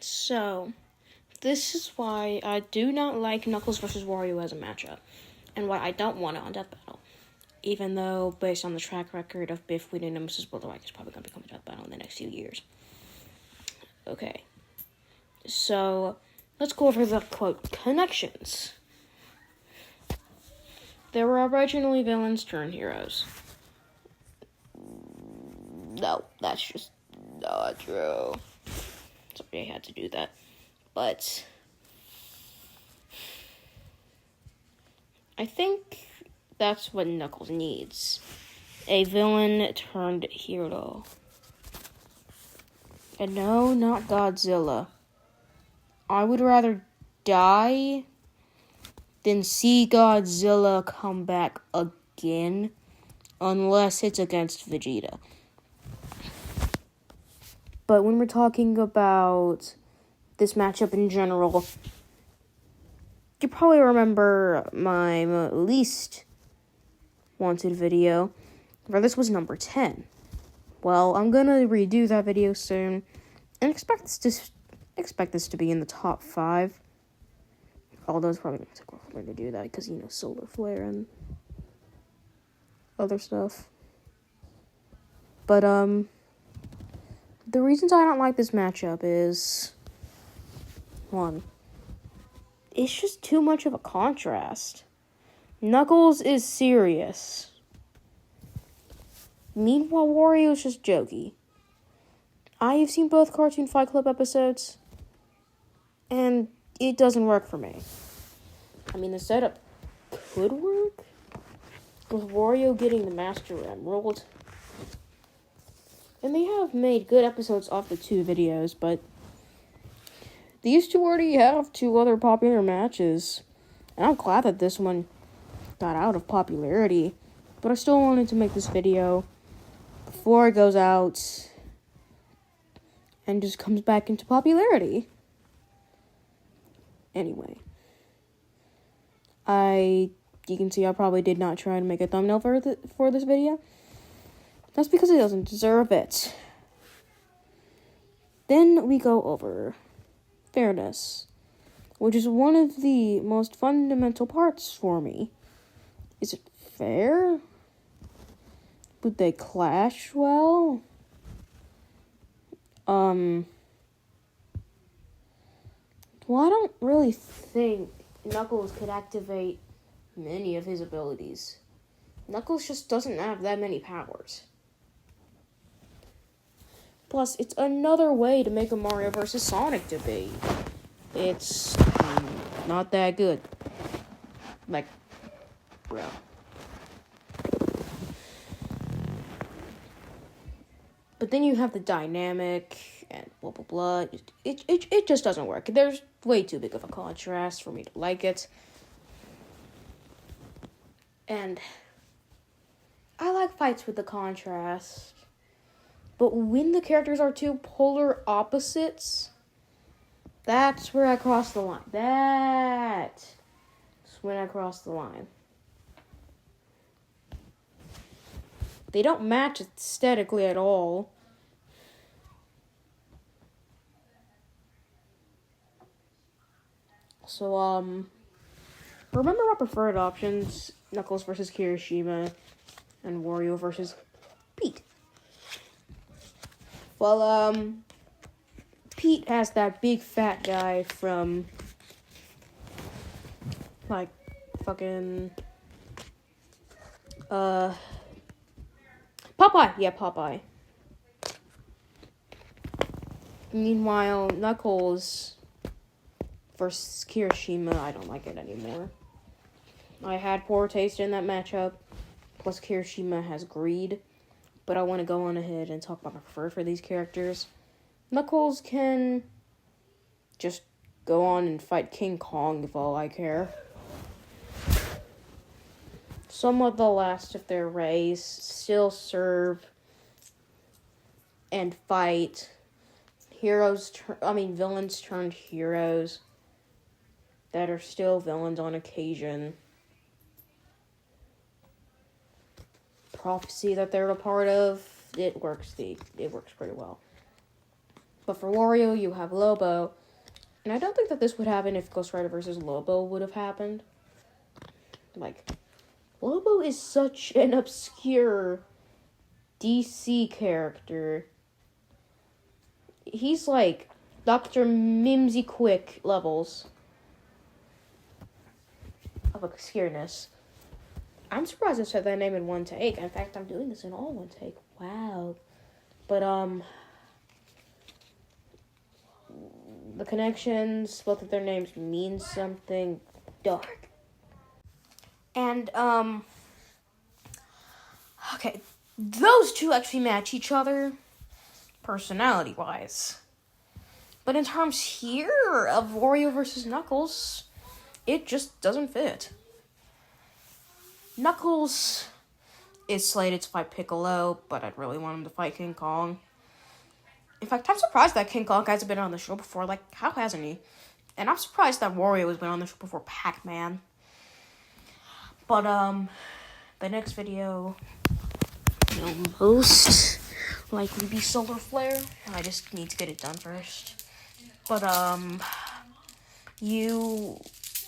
So, this is why I do not like Knuckles versus Wario as a matchup, and why I don't want it on Death Battle. Even though, based on the track record of Biff winning Nemesis Bulldog, it's probably going to become a Death Battle in the next few years. Okay. So, let's go over the, quote, connections. There were originally villains turned heroes. No, that's just not true. Somebody had to do that. But I think that's what Knuckles needs. A villain turned hero. And no, not Godzilla. I would rather die than see Godzilla come back again, unless it's against Vegeta. But when we're talking about this matchup in general, you probably remember my least wanted video, where this was number 10. Well, I'm gonna redo that video soon, and expect this to be in the top 5. Although it's probably gonna take a while for me to do that, because, solar flare and other stuff. But, the reasons I don't like this matchup is, 1, it's just too much of a contrast. Knuckles is serious. Meanwhile, Wario's just jokey. I have seen both Cartoon Fight Club episodes, and it doesn't work for me. I mean, the setup could work, with Wario getting the Master Emerald. And they have made good episodes off the 2 videos, but these 2 already have 2 other popular matches. And I'm glad that this one got out of popularity, but I still wanted to make this video before it goes out and just comes back into popularity. Anyway, you can see I probably did not try to make a thumbnail for this video. That's because it doesn't deserve it. Then we go over fairness, which is one of the most fundamental parts for me. Is it fair? Would they clash well? Well, I don't really think Knuckles could activate many of his abilities. Knuckles just doesn't have that many powers. Plus, it's another way to make a Mario vs. Sonic debate. It's not that good. Like, bro. But then you have the dynamic and blah, blah, blah. It just doesn't work. There's way too big of a contrast for me to like it. And I like fights with the contrast. But when the characters are 2 polar opposites, that's where I cross the line. That's when I cross the line. They don't match aesthetically at all. So, remember my preferred options? Knuckles versus Kirishima and Wario versus Pete. Well, Pete has that big fat guy from, like, fucking, Popeye. Yeah, Popeye. Meanwhile, Knuckles versus Kirishima, I don't like it anymore. I had poor taste in that matchup. Plus, Kirishima has greed. But I want to go on ahead and talk about my preferred for these characters. Knuckles can just go on and fight King Kong if all I care. Somewhat the last of their race, still serve and fight villains turned heroes that are still villains on occasion. Prophecy that they're a part of, it works pretty well. But for Wario, you have Lobo. And I don't think that this would happen if Ghost Rider versus Lobo would have happened. Like, Lobo is such an obscure DC character. He's like Dr. Mimsy Quick levels of obscureness. I'm surprised I said that name in one take. In fact, I'm doing this in all one take. Wow. But, the connections, both of their names mean something dark. And, okay, those two actually match each other personality-wise. But in terms here of Wario versus Knuckles, it just doesn't fit. Knuckles is slated to fight Piccolo, but I'd really want him to fight King Kong. In fact, I'm surprised that King Kong hasn't been on the show before. Like, how hasn't he? And I'm surprised that Wario has been on the show before Pac-Man. But, the next video will most likely be Solar Flare. I just need to get it done first. But, you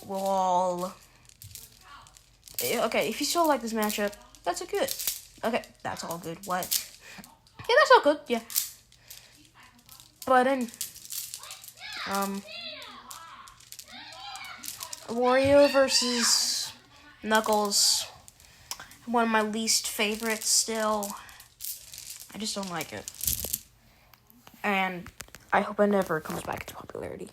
will all... Okay, if you still like this matchup, that's a good. Okay, that's all good. What? Yeah, that's all good. Yeah. But then, Wario versus Knuckles, one of my least favorites still. I just don't like it. And I hope it never comes back to popularity.